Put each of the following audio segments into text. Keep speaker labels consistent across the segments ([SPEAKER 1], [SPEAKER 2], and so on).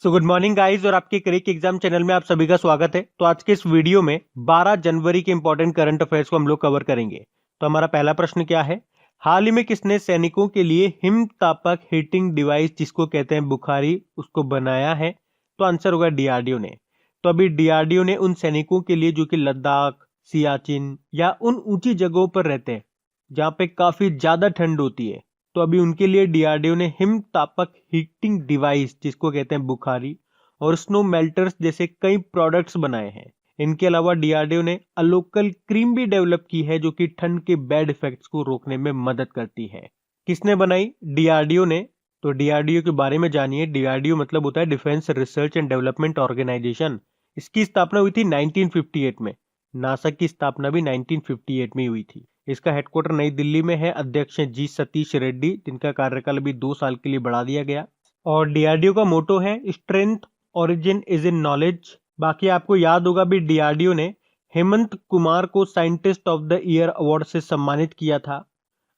[SPEAKER 1] So good morning guys और आपके क्रिक exam channel में आप सभी का स्वागत है। तो आज के इस वीडियो में 12 जनवरी के इंपॉर्टेंट करंट अफेयर्स को हम लोग कवर करेंगे। तो हमारा पहला प्रश्न क्या है? हाल ही में किसने सैनिकों के लिए हिमतापक हीटिंग डिवाइस जिसको कहते हैं बुखारी उसको बनाया है? तो आंसर होगा डीआरडीओ ने। तो अभी डीआरडीओ ने उन सैनिकों के लिए जो कि लद्दाख, सियाचिन या उन ऊंची जगहों पर रहते हैं जहां पे काफी ज्यादा ठंड होती है, तो अभी उनके लिए डीआरडीओ ने हिम तापक हीटिंग डिवाइस जिसको कहते हैं बुखारी और स्नो मेल्टर्स जैसे कई प्रोडक्ट्स बनाए हैं। इनके अलावा डीआरडीओ ने अलोकल क्रीम भी डेवलप की है जो कि ठंड के बैड इफेक्ट्स को रोकने में मदद करती है। किसने बनाई? डीआरडीओ ने। तो डीआरडीओ के बारे में जानिए। डीआरडीओ मतलब होता है defence research and development organisation. इसकी स्थापना हुई थी 1958 में। नासा की स्थापना भी 1958 में ही हुई थी। इसका हेडक्वार्टर नई दिल्ली में है। अध्यक्ष हैं जी सतीश रेड्डी, जिनका कार्यकाल अभी 2 साल के लिए बढ़ा दिया गया। और डीआरडीओ का मोटो है strength origin is in knowledge. बाकी आपको याद होगा भी डीआरडीओ ने हेमंत कुमार को scientist of the year award से सम्मानित किया था।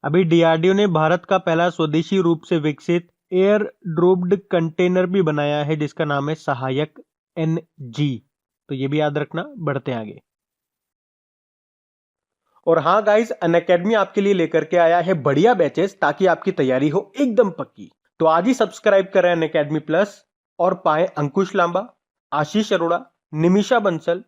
[SPEAKER 1] अभी डीआरडीओ ने भारत का पहला स्वदेशी रूप से विकसित एयर ड्रोप्ड कंटेनर भी बनाया है जिसका नाम है सहायक एनजी। तो ये भी याद रखना। बढ़ते हैं आगे। और हाँ गाइस, अनअकैडमी आपके लिए लेकर के आया है बढ़िया बैचेस ताकि आपकी तैयारी हो एकदम पक्की। तो आज ही सब्सक्राइब करें अनअकैडमी प्लस और पाए अंकुश लांबा, आशीष अरोड़ा, निमिषा बंसल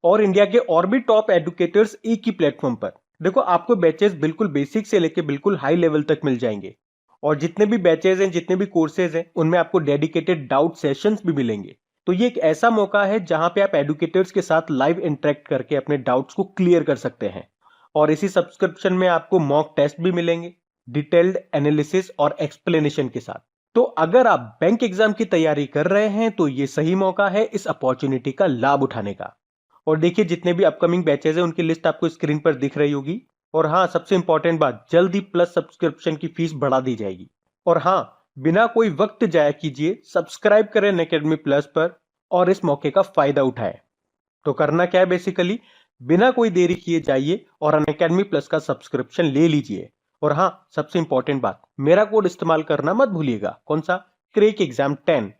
[SPEAKER 1] और इंडिया के और भी टॉप एडुकेटर्स एक ही प्लेटफॉर्म पर। देखो, आपको बैचेस बिल्कुल बेसिक से लेके बिल्कुल हाई लेवल तक मिल जाएंगे। और जितने भी बैचेस हैं, जितने भी कोर्सेज हैं, उनमें आपको डेडिकेटेड डाउट सेशंस भी मिलेंगे। तो ये एक ऐसा मौका है जहां पे आप एडुकेटर्स के साथ लाइव इंटरेक्ट करके अपने डाउट्स को क्लियर कर सकते हैं। और इसी सब्सक्रिप्शन में आपको मॉक टेस्ट भी मिलेंगे डिटेल्ड एनालिसिस और एक्सप्लेनेशन के साथ। तो अगर आप बैंक एग्जाम की तैयारी कर रहे हैं तो ये सही मौका है इस अपॉर्चुनिटी का लाभ उठाने का। और देखिए, जितने भी अपकमिंग बैचेस हैं उनकी लिस्ट आपको स्क्रीन पर दिख रही होगी। और हाँ, सबसे इंपॉर्टेंट बात, जल्दी प्लस सब्सक्रिप्शन की फीस बढ़ा दी जाएगी। और हाँ, बिना कोई वक्त जाया कीजिए, सब्सक्राइब करें अनअकैडमी प्लस पर और इस मौके का फायदा उठाएं। तो करना क्या है बेसिकली, बिना कोई देरी किए जाइए और अनअकैडमी प्लस का सब्सक्रिप्शन ले लीजिए। और हाँ, सबसे इंपॉर्टेंट बात, मेरा कोड इस्तेमाल करना मत भूलिएगा। कौन सा? क्रेक एग्जाम 10,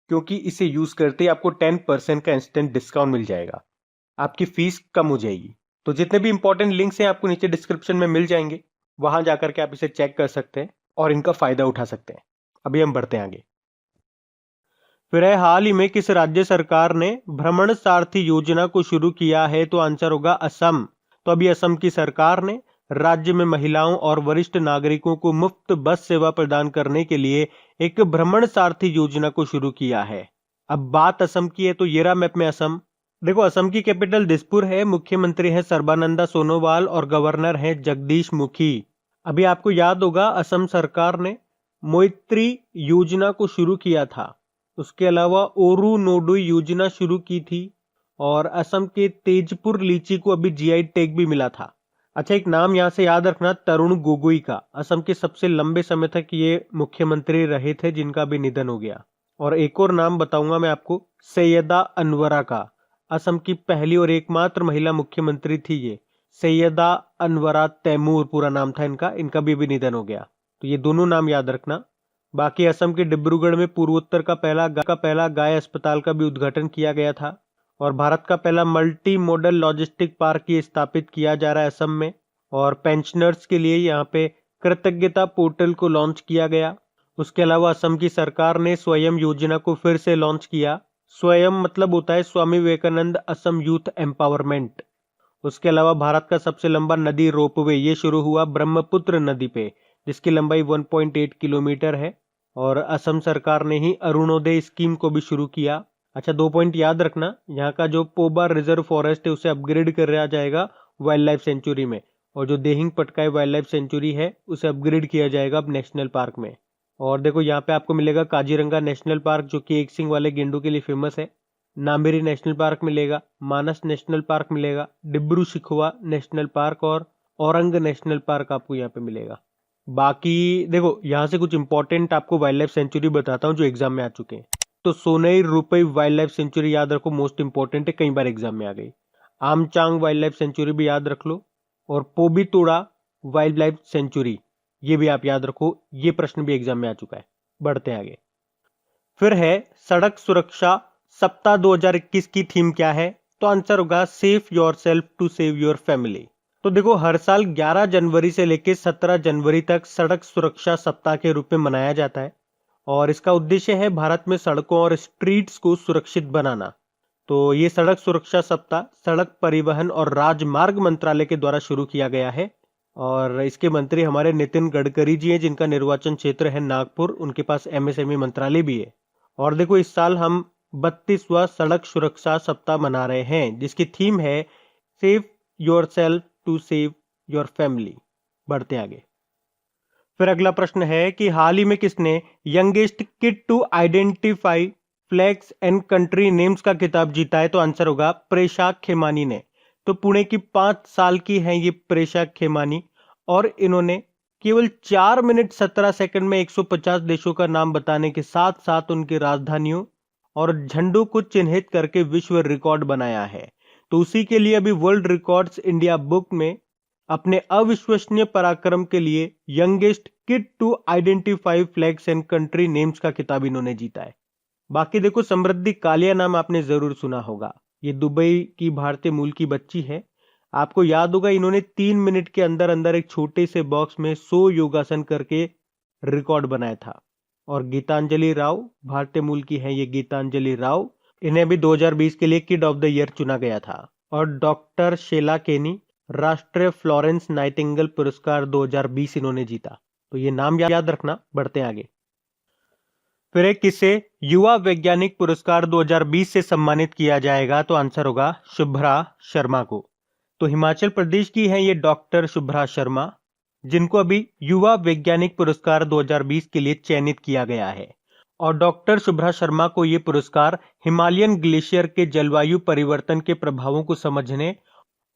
[SPEAKER 1] क्योंकि इसे यूज करते ही आपको 10% का इंस्टेंट डिस्काउंट मिल जाएगा। आपकी फीस कम हो जाएगी। तो जितने भी इंपॉर्टेंट लिंक्स हैं आपको नीचे डिस्क्रिप्शन में मिल जाएंगे, वहां जाकर के आप इसे चेक कर सकते हैं और इनका फायदा उठा सकते हैं। अभी हम बढ़ते हैं आगे। फिर है, हाल ही में किस राज्य सरकार ने भ्रमण सारथी योजना को शुरू किया है? तो आंसर होगा असम। तो अभी असम की सरकार ने राज्य में महिलाओं और वरिष्ठ नागरिकों को मुफ्त बस सेवा प्रदान करने के लिए एक भ्रमण सारथी योजना को शुरू किया है। अब बात असम की है तो ये रहा मैप में असम। देखो, असम की कैपिटल दिसपुर है। मुख्यमंत्री है सर्बानंदा सोनोवाल और गवर्नर है जगदीश मुखी। अभी आपको याद होगा असम सरकार ने मोइत्री योजना को शुरू किया था। उसके अलावा ओरू नोडु योजना शुरू की थी और असम के तेजपुर लीची को अभी जीआई टैग भी मिला था। अच्छा, एक नाम यहां से याद रखना, तरुण गोगोई का। असम के सबसे लंबे समय तक ये मुख्यमंत्री रहे थे जिनका भी निधन हो गया। और एक और नाम बताऊंगा मैं आपको, सैयदा अनवरा का। असम की पहली और एकमात्र महिला मुख्यमंत्री थी ये, सैयदा अनवरा तैमूर पूरा नाम था इनका। इनका भी अभी निधन हो गया। तो ये दोनों नाम याद रखना। बाकी असम के डिब्रूगढ़ में पूर्वोत्तर का पहला गाय अस्पताल का भी उद्घाटन किया गया था। और भारत का पहला मल्टी मॉडल लॉजिस्टिक पार्क ये स्थापित किया जा रहा है असम में। और पेंशनर्स के लिए यहाँ पे कृतज्ञता पोर्टल को लॉन्च किया गया। उसके अलावा असम की सरकार ने स्वयं योजना को फिर से लॉन्च किया। स्वयं मतलब होता है स्वामी विवेकानंद असम यूथ एम्पावरमेंट। उसके अलावा भारत का सबसे लंबा नदी रोपवे ये शुरू हुआ ब्रह्मपुत्र नदी पे, जिसकी लंबाई 1.8 किलोमीटर है। और असम सरकार ने ही अरुणोदय स्कीम को भी शुरू किया। अच्छा, 2 पॉइंट याद रखना, यहाँ का जो पोबा रिजर्व फॉरेस्ट है उसे अपग्रेड कर जाएगा वाइल्ड लाइफ सेंचुरी में। और जो Dehing Patkai wild life sanctuary है उसे अपग्रेड किया जाएगा अब नेशनल पार्क में। और देखो, यहाँ पे आपको मिलेगा काजीरंगा नेशनल पार्क जो कि एक सिंग वाले गेंडों के लिए फेमस है। नामेरी नेशनल पार्क मिलेगा, मानस नेशनल पार्क मिलेगा, डिब्रू शिखवा नेशनल पार्क और औरंग नेशनल पार्क आपको यहाँ पे मिलेगा। बाकी देखो, यहाँ से कुछ इंपॉर्टेंट आपको वाइल्ड लाइफ सेंचुरी बताता हूँ जो एग्जाम में आ चुके हैं। तो सोनई रुपई वाइल्ड लाइफ सेंचुरी याद रखो, मोस्ट इंपॉर्टेंट है, कई बार एग्जाम में आ गई। आमचांग वाइल्ड लाइफ सेंचुरी भी याद रख लो। और पोबितोड़ा वाइल्ड लाइफ सेंचुरी ये भी आप याद रखो, ये प्रश्न भी एग्जाम में आ चुका है। बढ़ते हैं आगे। फिर है सड़क सुरक्षा सप्ताह 2021 की थीम क्या है? तो आंसर होगा save yourself to save your family. तो देखो, हर साल 11 जनवरी से लेकर 17 जनवरी तक सड़क सुरक्षा सप्ताह के रूप में मनाया जाता है और इसका उद्देश्य है भारत में सड़कों और स्ट्रीट्स को सुरक्षित बनाना। तो ये सड़क सुरक्षा सप्ताह सड़क परिवहन और राजमार्ग मंत्रालय के द्वारा शुरू किया गया है और इसके मंत्री हमारे नितिन गडकरी जी हैं, जिनका निर्वाचन क्षेत्र है नागपुर। उनके पास एमएसएमई मंत्रालय भी है। और देखो, इस साल हम 32वां सड़क सुरक्षा सप्ताह मना रहे हैं, जिसकी थीम है save yourself to save your family. बढ़ते आगे। फिर अगला प्रश्न है कि हाल ही में किसने youngest kid to identify flags and country names का खिताब जीता है? तो आंसर होगा प्रेषा खेमानी ने। तो पुणे की 5 साल की हैं ये प्रेषा खेमानी और इन्होंने केवल 4 मिनट 17 सेकंड में 150 देशों का नाम बताने के साथ साथ उनकी राजधानियों और झंडों को चिन्हित करके विश्व रिकॉर्ड बनाया है। तो उसी के लिए अभी वर्ल्ड रिकॉर्ड्स इंडिया बुक में अपने अविश्वसनीय पराक्रम के लिए youngest kid to identify flags and country names का खिताब इन्होंने जीता है। बाकी देखो, समृद्धि कालिया नाम आपने जरूर सुना होगा। ये दुबई की भारतीय मूल की बच्ची है। आपको याद होगा, इन्होंने 3 मिनट के अंदर अंदर एक छोटे से बॉक्स में 100 योगासन करके रिकॉर्ड बनाया था। और गीतांजलि राव भारतीय मूल की है, ये गीतांजलि राव। इन्हें भी 2020 के लिए किड ऑफ द ईयर चुना गया था। और डॉक्टर शेला केनी राष्ट्रीय फ्लोरेंस नाइटिंगेल पुरस्कार 2020 इन्होंने जीता। तो ये नाम याद रखना। बढ़ते आगे। फिर एक किसे युवा वैज्ञानिक पुरस्कार 2020 से सम्मानित किया जाएगा? तो आंसर होगा शुभ्रा शर्मा को। तो हिमाचल प्रदेश की हैं ये डॉक्टर शुभ्रा शर्मा, जिनको अभी युवा वैज्ञानिक पुरस्कार 2020 के लिए चयनित किया गया है। और डॉक्टर शुभ्रा शर्मा को ये पुरस्कार हिमालयन ग्लेशियर के जलवायु परिवर्तन के प्रभावों को समझने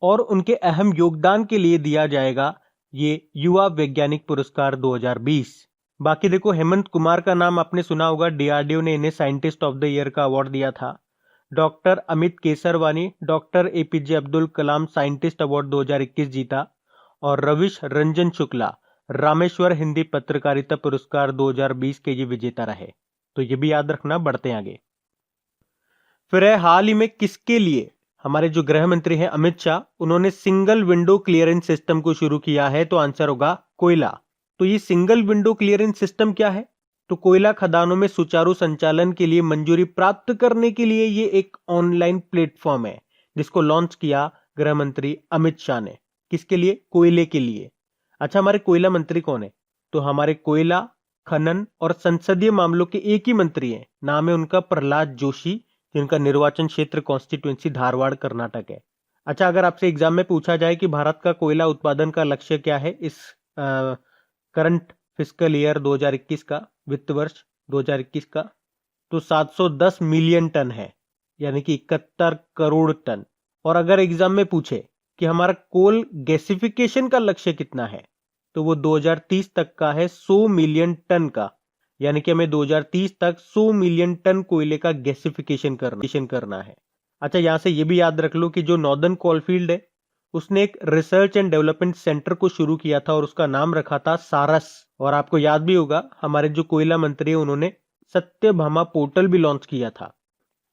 [SPEAKER 1] और उनके अहम योगदान के लिए दिया जाएगा, ये युवा वैज्ञानिक पुरस्कार 2020। बाकी देखो, हेमंत कुमार का नाम आपने सुना होगा। डीआरडीओ ने इन्हें साइंटिस्ट ऑफ द ईयर का अवार्ड दिया था। Doctor Amit Kesarwani doctor APJ Abdul Kalam scientist award 2021 जीता। और रविश रंजन शुक्ला रामेश्वर हिंदी पत्रकारिता पुरस्कार 2020 के ये विजेता रहे। तो ये भी याद रखना। बढ़ते आगे। फिर है हाल ही में किसके लिए हमारे जो गृह मंत्री हैं अमित शाह, उन्होंने सिंगल विंडो क्लियरेंस सिस्टम को शुरू किया है? तो आंसर होगा कोयला। तो ये सिंगल विंडो क्लियरेंस सिस्टम क्या है? तो कोयला खदानों में सुचारू संचालन के लिए मंजूरी प्राप्त करने के लिए ये एक ऑनलाइन प्लेटफॉर्म है, जिसको लॉन्च किया गृह मंत्री अमित शाह ने। किसके लिए? कोयले के लिए। अच्छा, हमारे कोयला मंत्री कौन है? तो हमारे कोयला, खनन और संसदीय मामलों के एक ही मंत्री हैं। नाम है उनका प्रहलाद जोशी, जिनका निर्वाचन क्षेत्र कॉन्स्टिट्यूएंसी धारवाड़ कर्नाटक है। अच्छा, अगर आपसे एग्जाम में पूछा जाए कि भारत का कोयला उत्पादन का लक्ष्य क्या है इस करंट फिस्कल ईयर 2021 का, वित्त वर्ष 2021 का, तो 710 मिलियन टन है, यानी कि 71 करोड़ टन। और अगर एग्जाम में पूछे कि हमारा कोल गैसिफिकेशन का लक्ष्य कितना है, तो वो 2030 तक का है 100 मिलियन टन का, यानी कि हमें 2030 तक 100 मिलियन टन कोयले का गैसिफिकेशन करना है। अच्छा, यहां से ये भी याद रख लो कि जो नॉर्दर्न कोलफील्ड है, उसने एक रिसर्च एंड डेवलपमेंट सेंटर को शुरू किया था और उसका नाम रखा था सारस। और आपको याद भी होगा, हमारे जो कोयला मंत्री है उन्होंने सत्यभामा पोर्टल भी लॉन्च किया था।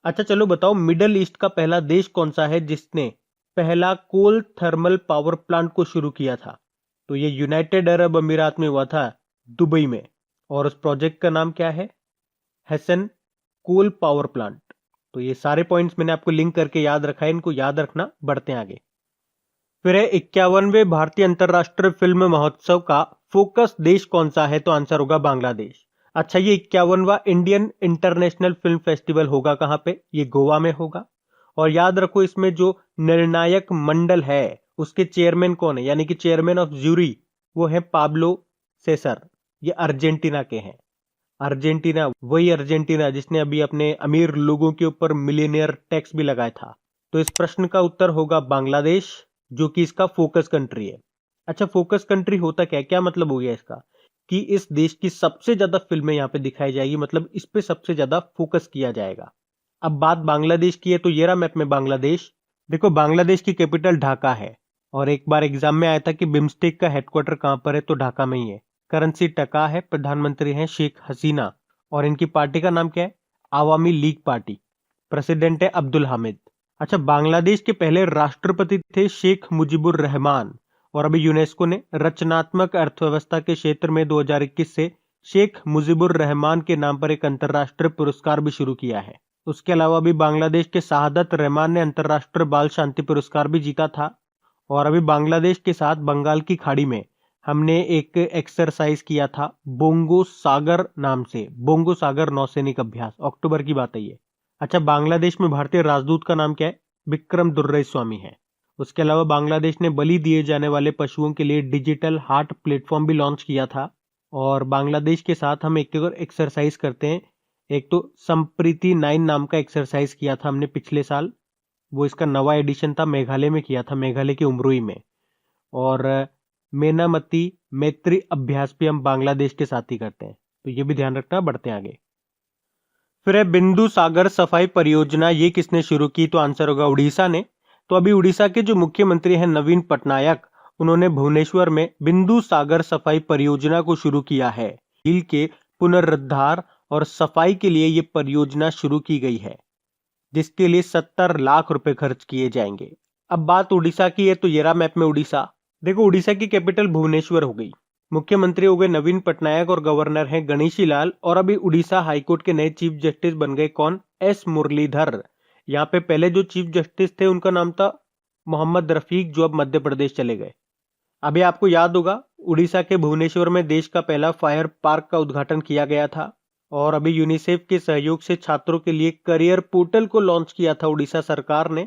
[SPEAKER 1] अच्छा, चलो बताओ, मिडल ईस्ट का पहला देश कौन सा है जिसने पहला कोल थर्मल पावर प्लांट को शुरू किया था? तो ये यूनाइटेड अरब अमीरात में हुआ था, दुबई में। और उस प्रोजेक्ट का नाम क्या है? Hasan coal power plant. तो ये सारे पॉइंट्स मैंने आपको लिंक करके याद रखा है, इनको याद रखना। बढ़ते हैं आगे। फिर है 51वें भारतीय अंतरराष्ट्रीय फिल्म महोत्सव का फोकस देश कौन सा है? तो आंसर होगा बांग्लादेश। अच्छा, ये 51वां इंडियन इंटरनेशनल फिल्म फेस्टिवल होगा कहां पे? ये गोवा में होगा। और याद रखो, इसमें जो निर्णायक मंडल है उसके चेयरमैन कौन है, यानी कि चेयरमैन ऑफ ज्यूरी, वो है पाब्लो सेसर। ये अर्जेंटीना के हैं। अर्जेंटीना, वही अर्जेंटीना जिसने अभी अपने अमीर लोगों के ऊपर मिलियनियर टैक्स भी लगाया था। तो इस प्रश्न का उत्तर होगा बांग्लादेश, जो कि इसका फोकस कंट्री है। अच्छा, फोकस कंट्री होता क्या है? क्या मतलब हो गया इसका? कि इस देश की सबसे ज्यादा फिल्में यहाँ पे दिखाई जाएगी, मतलब इस पे सबसे ज्यादा फोकस किया जाएगा। अब बात बांग्लादेश की है, तो ये रहा मैप में बांग्लादेश। देखो, बांग्लादेश की कैपिटल ढाका है। और एक बार एग्जाम में आया था कि बिम्स्टेक का हेडक्वार्टर कहां पर है, तो ढाका में ही है। करेंसी टका है, प्रधानमंत्री हैं शेख हसीना। और इनकी पार्टी का नाम क्या है? Awami league party. प्रेसिडेंट है अब्दुल हामिद। अच्छा, बांग्लादेश के पहले राष्ट्रपति थे शेख मुजीबुर रहमान। और अभी यूनेस्को ने रचनात्मक अर्थव्यवस्था के क्षेत्र में 2021 से शेख मुजीबुर रहमान के नाम पर एक अंतर्राष्ट्रीय पुरस्कार भी शुरू किया है। उसके अलावा अभी बांग्लादेश के शहादत रहमान ने अंतर्राष्ट्रीय बाल शांति पुरस्कार भी जीता था। और अभी बांग्लादेश के साथ बंगाल की खाड़ी में हमने एक एक्सरसाइज किया था बोंगो सागर नाम से, बोंगो सागर नौसैनिक अभ्यास। अक्टूबर की बात है ये। अच्छा, बांग्लादेश में भारतीय राजदूत का नाम क्या है? विक्रम दुर्रईस्वामी है। उसके अलावा बांग्लादेश ने बलि दिए जाने वाले पशुओं के लिए डिजिटल हार्ट प्लेटफॉर्म भी लॉन्च किया था। और बांग्लादेश के साथ हम एक और एक्सरसाइज करते हैं। एक तो संप्रीति 9 नाम का एक्सरसाइज किया था हमने पिछले साल, वो इसका नवा एडिशन था, मेघालय में किया था, मेघालय के उमरोई में। और मेनामती मैत्री अभ्यास भी हम बांग्लादेश के साथ ही करते हैं, तो ये भी ध्यान रखना। बढ़ते हैं आगे। फिर है बिंदु सागर सफाई परियोजना, ये किसने शुरू की? तो आंसर होगा उड़ीसा ने। तो अभी उड़ीसा के जो मुख्यमंत्री हैं नवीन पटनायक, उन्होंने भुवनेश्वर में बिंदु सागर सफाई परियोजना को शुरू किया है। झील के पुनरुद्धार और सफाई के लिए ये परियोजना शुरू की गई है, जिसके लिए 70 लाख रुपए खर्च किए जाएंगे। अब बात उड़ीसा की है, तो ये रहा मैप में उड़ीसा। देखो, उड़ीसा की कैपिटल भुवनेश्वर हो गई, मुख्यमंत्री हो गए नवीन पटनायक और गवर्नर हैं गणेशी लाल। और अभी उड़ीसा हाईकोर्ट के नए चीफ जस्टिस बन गए कौन? एस मुरलीधर। यहाँ पे पहले जो चीफ जस्टिस थे उनका नाम था मोहम्मद रफीक, जो अब मध्य प्रदेश चले गए। अभी आपको याद होगा, उड़ीसा के भुवनेश्वर में देश का पहला फायर पार्क का उद्घाटन किया गया था। और अभी यूनिसेफ के सहयोग से छात्रों के लिए करियर पोर्टल को लॉन्च किया था उड़ीसा सरकार ने।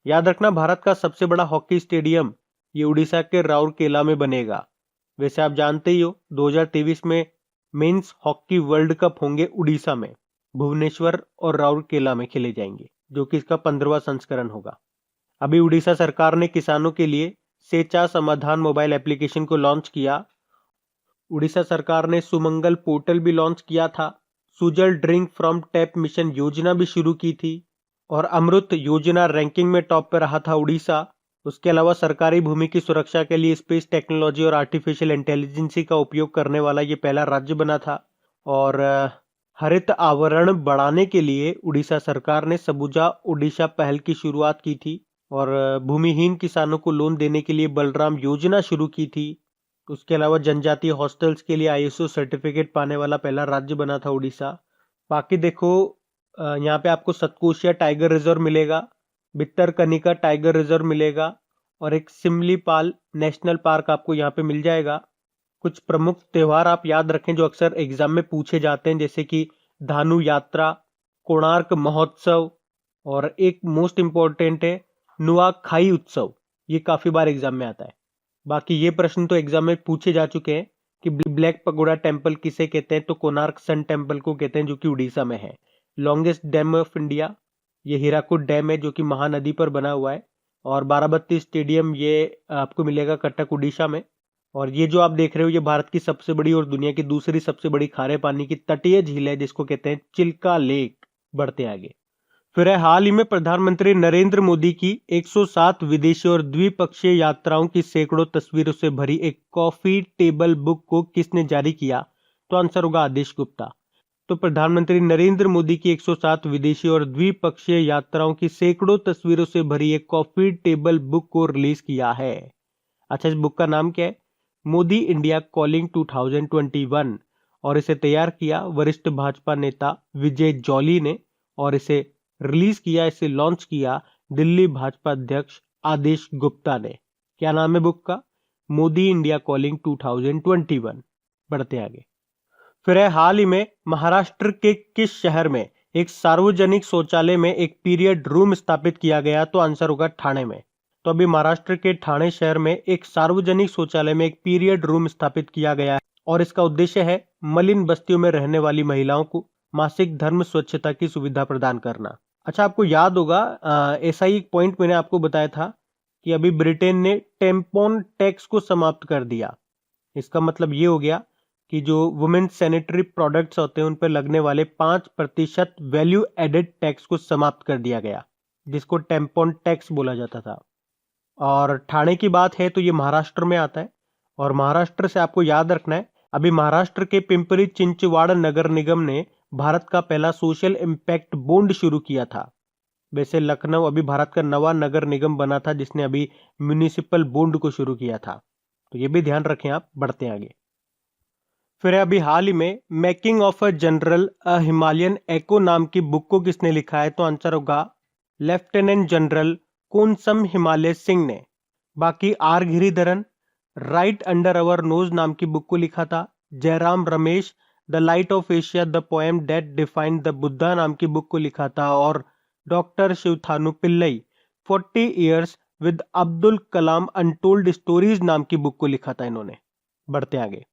[SPEAKER 1] याद रखना, भारत का सबसे बड़ा हॉकी स्टेडियम ये उड़ीसा के राउरकेला में बनेगा। वैसे आप जानते ही हो 2023 में मेंस हॉकी वर्ल्ड कप होंगे उड़ीसा में, भुवनेश्वर और राउरकेला में खेले जाएंगे, जो कि इसका 15वां संस्करण होगा। अभी उड़ीसा सरकार ने किसानों के लिए सेचा समाधान मोबाइल एप्लीकेशन को लॉन्च किया। उड़ीसा सरकार ने सुमंगल पोर्टल भी लॉन्च किया था। Sujal drink from tap mission योजना भी शुरू की थी। और अमृत योजना रैंकिंग में टॉप पर रहा था उड़ीसा। उसके अलावा सरकारी भूमि की सुरक्षा के लिए स्पेस टेक्नोलॉजी और आर्टिफिशियल इंटेलिजेंसी का उपयोग करने वाला ये पहला राज्य बना था। और हरित आवरण बढ़ाने के लिए उड़ीसा सरकार ने सबुजा ओडिशा पहल की शुरुआत की थी। और भूमिहीन किसानों को लोन देने के लिए बलराम योजना शुरू की थी। उसके अलावा जनजातीय हॉस्टल्स के लिए आईएसओ सर्टिफिकेट पाने वाला पहला राज्य बना था उड़ीसा। बाकी देखो, यहाँ पे आपको सतकोशिया टाइगर रिजर्व मिलेगा, भितरकनिका टाइगर रिजर्व मिलेगा, और एक सिमलीपाल नेशनल पार्क आपको यहाँ पे मिल जाएगा। कुछ प्रमुख त्योहार आप याद रखें जो अक्सर एग्जाम में पूछे जाते हैं, जैसे कि धानु यात्रा, कोणार्क महोत्सव, और एक मोस्ट इंपॉर्टेंट है नुआखाई उत्सव। ये काफी बार एग्जाम में आता है। बाकी ये प्रश्न तो एग्जाम में पूछे जा चुके हैं कि ब्लैक पगोडा टेम्पल किसे कहते हैं? तो कोणार्क सन टेम्पल को कहते हैं, जो कि उड़ीसा में है। लॉन्गेस्ट डैम ऑफ इंडिया ये हीराकुड डैम है, जो कि महानदी पर बना हुआ है। और बाराबत्ती स्टेडियम ये आपको मिलेगा कटक उड़ीसा में। और ये जो आप देख रहे हो, ये भारत की सबसे बड़ी और दुनिया की दूसरी सबसे बड़ी खारे पानी की तटीय झील है, जिसको कहते हैं चिल्का लेक। बढ़ते आगे। फिर है हाल ही में प्रधानमंत्री नरेंद्र मोदी की 107 विदेशी और द्विपक्षीय यात्राओं की सैकड़ों तस्वीरों से भरी एक कॉफी टेबल बुक को किसने जारी किया? तो आंसर होगा आदेश गुप्ता। तो प्रधानमंत्री नरेंद्र मोदी की 107 विदेशी और द्विपक्षीय यात्राओं की सैकड़ों तस्वीरों से भरी एक कॉफी टेबल बुक को रिलीज किया है। अच्छा, इस बुक का नाम क्या है? Modi India calling 2021। और इसे तैयार किया वरिष्ठ भाजपा नेता विजय जॉली ने, और इसे रिलीज किया, इसे लॉन्च किया दिल्ली भाजपा अध्यक्ष आदेश गुप्ता ने। क्या नाम है बुक का? Modi India calling 2021। बढ़ते आगे। फिर है हाल ही में महाराष्ट्र के किस शहर में एक सार्वजनिक शौचालय में एक पीरियड रूम स्थापित किया गया? तो आंसर होगा ठाणे में। तो अभी महाराष्ट्र के ठाणे शहर में एक सार्वजनिक शौचालय में एक पीरियड रूम स्थापित किया गया है, और इसका उद्देश्य है मलिन बस्तियों में रहने वाली महिलाओं को मासिक धर्म स्वच्छता की सुविधा प्रदान करना। अच्छा, आपको याद होगा, ऐसा ही एक पॉइंट मैंने आपको बताया था कि अभी ब्रिटेन ने टेम्पोन टैक्स को समाप्त कर दिया। इसका मतलब ये हो गया कि जो वुमेन सैनिटरी प्रोडक्ट्स होते हैं उन पर लगने वाले 5% वैल्यू एडेड टैक्स को समाप्त कर दिया गया, जिसको टेम्पोन टैक्स बोला जाता था। और ठाणे की बात है तो ये महाराष्ट्र में आता है। और महाराष्ट्र से आपको याद रखना है, अभी महाराष्ट्र के पिंपरी चिंचवाड़ नगर निगम ने भारत का पहला सोशल इम्पैक्ट बॉन्ड शुरू किया था। वैसे लखनऊ अभी भारत का नवा नगर निगम बना था जिसने अभी म्यूनिसिपल बॉन्ड को शुरू किया था, तो ये भी ध्यान रखें आप। बढ़ते हैं आगे। फिर अभी हाल ही में making of a general a Himalayan echo नाम की बुक को किसने लिखा है? तो आंसर होगा लेफ्टिनेंट जनरल कुनसम हिमालय सिंह ने। बाकी R Giridharan right under our nose नाम की बुक को लिखा था। Jairam Ramesh the light of Asia the poem that defined the Buddha नाम की बुक को लिखा था। और doctor Sivathanu Pillai 40 years with Abdul Kalam untold stories नाम की बुक को लिखा था इन्होंने। बढ़ते आगे।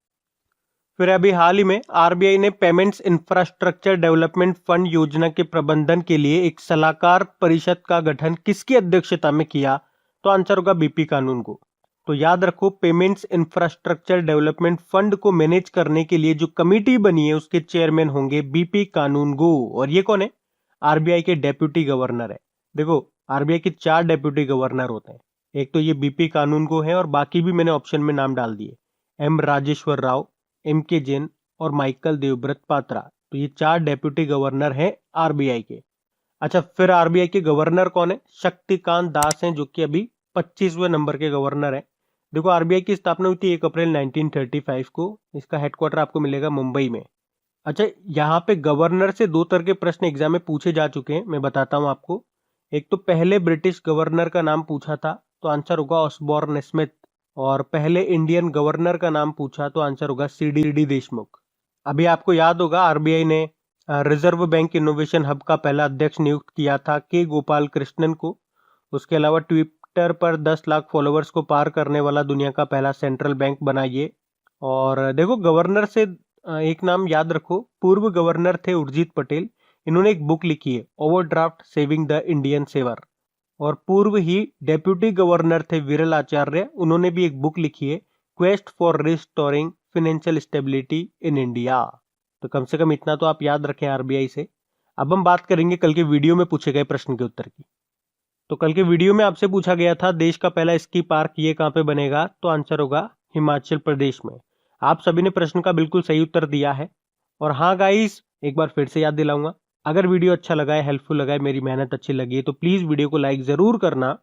[SPEAKER 1] फिर अभी हाल ही में आरबीआई ने पेमेंट्स इंफ्रास्ट्रक्चर डेवलपमेंट फंड योजना के प्रबंधन के लिए एक सलाहकार परिषद का गठन किसकी अध्यक्षता में किया? तो आंसर होगा बीपी कानूनगो। तो याद रखो, पेमेंट्स इंफ्रास्ट्रक्चर डेवलपमेंट फंड को मैनेज करने के लिए जो कमेटी बनी है उसके चेयरमैन होंगे बीपी कानूनगो। और ये कौन है? आरबीआई के डेप्यूटी गवर्नर है। देखो, आरबीआई के 4 डेप्यूटी गवर्नर होते हैं। एक तो ये बीपी कानूनगो है और बाकी भी मैंने ऑप्शन में नाम डाल दिए, एम राजेश्वर राव, एम के जैन और माइकल देवव्रत पात्रा। तो ये 4 डेप्यूटी गवर्नर हैं आरबीआई के। अच्छा, फिर आरबीआई के गवर्नर कौन है? शक्तिकांत दास हैं, जो कि अभी 25वें नंबर के गवर्नर हैं। देखो, आरबीआई की स्थापना हुई थी 1 अप्रैल 1935 को। इसका हेडक्वार्टर आपको मिलेगा मुंबई में। अच्छा, यहाँ पे गवर्नर से 2 तरह के प्रश्न एग्जाम में पूछे जा चुके हैं, मैं बताता हूँ आपको। एक तो पहले ब्रिटिश गवर्नर का नाम पूछा था, तो आंसर होगा ऑसबॉर्न स्मिथ। और पहले इंडियन गवर्नर का नाम पूछा तो आंसर होगा सीडी देशमुख। अभी आपको याद होगा आरबीआई ने रिजर्व बैंक इनोवेशन हब का पहला अध्यक्ष नियुक्त किया था के गोपाल कृष्णन को। उसके अलावा ट्विटर पर 10 लाख फॉलोअर्स को पार करने वाला दुनिया का पहला सेंट्रल बैंक बना ये। और देखो, गवर्नर से एक नाम याद रखो, पूर्व गवर्नर थे उर्जित पटेल। इन्होंने एक बुक लिखी है overdraft saving the Indian saver. और पूर्व ही डेप्यूटी गवर्नर थे विरल आचार्य, उन्होंने भी एक बुक लिखी है quest for restoring financial stability in India. तो कम से कम इतना तो आप याद रखें आरबीआई से। अब हम बात करेंगे कल के वीडियो में पूछे गए प्रश्न के उत्तर की। तो कल के वीडियो में आपसे पूछा गया था देश का पहला स्की पार्क ये कहाँ पे बनेगा? तो आंसर होगा हिमाचल प्रदेश में। आप सभी ने प्रश्न का बिल्कुल सही उत्तर दिया है। और हाँ गाइस, एक बार फिर से याद दिलाऊंगा, अगर वीडियो अच्छा लगा है, हेल्पफुल लगा है, मेरी मेहनत अच्छी लगी है, तो प्लीज वीडियो को लाइक जरूर करना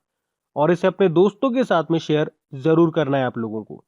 [SPEAKER 1] और इसे अपने दोस्तों के साथ में शेयर जरूर करना है आप लोगों को।